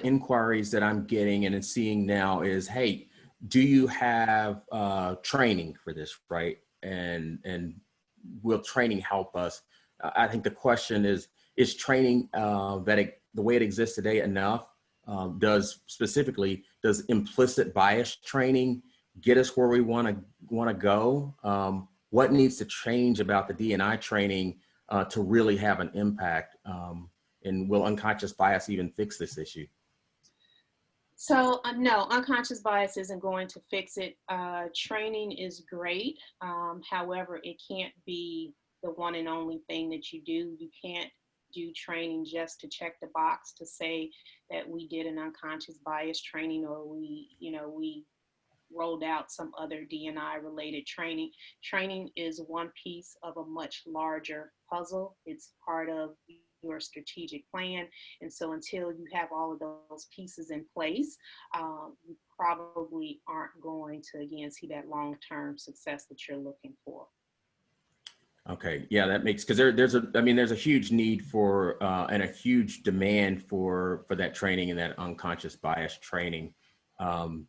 inquiries that I'm getting and seeing now is, hey, do you have training for this, right? And will training help us? I think the question is training the way it exists today enough? Does implicit bias training get us where we want to go? What needs to change about the D&I training to really have an impact? And will unconscious bias even fix this issue? So no, unconscious bias isn't going to fix it. Training is great. However, it can't be the one and only thing that you do. You can't do training just to check the box to say that we did an unconscious bias training, or we rolled out some other D&I related training. Training is one piece of a much larger puzzle. It's part of your strategic plan. And so until you have all of those pieces in place, you probably aren't going to, again, see that long-term success that you're looking for. Okay, yeah, that makes, because there's a huge need for and a huge demand for that training and that unconscious bias training. When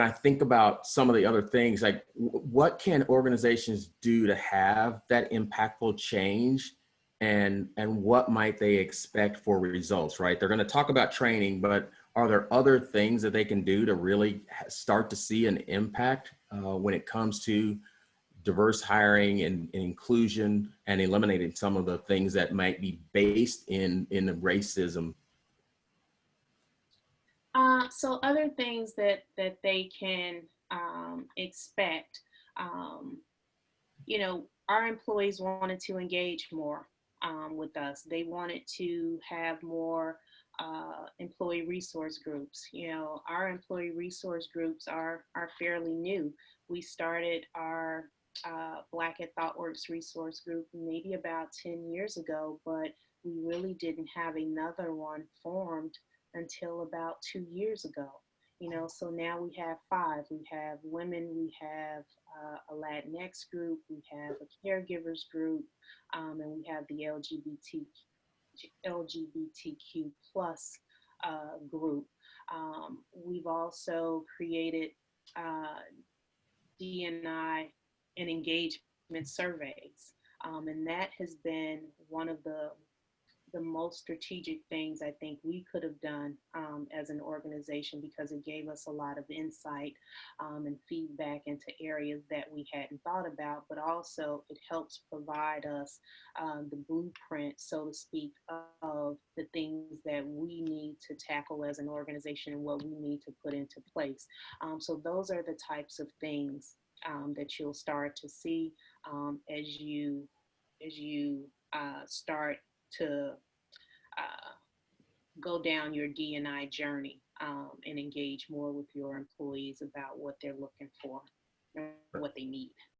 I think about some of the other things, like what can organizations do to have that impactful change, and what might they expect for results, right? They're going to talk about training, but are there other things that they can do to really start to see an impact when it comes to diverse hiring and inclusion, and eliminating some of the things that might be based in the racism? So other things that they can expect, um, our employees wanted to engage more with us. They wanted to have more employee resource groups. Our employee resource groups are fairly new. We started our Black at ThoughtWorks resource group maybe about 10 years ago, but we really didn't have another one formed until about 2 years ago. So now we have five. We have women, we have a Latinx group, we have a caregivers group, and we have the LGBTQ plus group. We've also created D&I and engagement surveys, and that has been one of the most strategic things I think we could have done as an organization, because it gave us a lot of insight and feedback into areas that we hadn't thought about, but also it helps provide us the blueprint, so to speak, of the things that we need to tackle as an organization and what we need to put into place. So those are the types of things that you'll start to see as you start to go down your D&I journey and engage more with your employees about what they're looking for and what they need.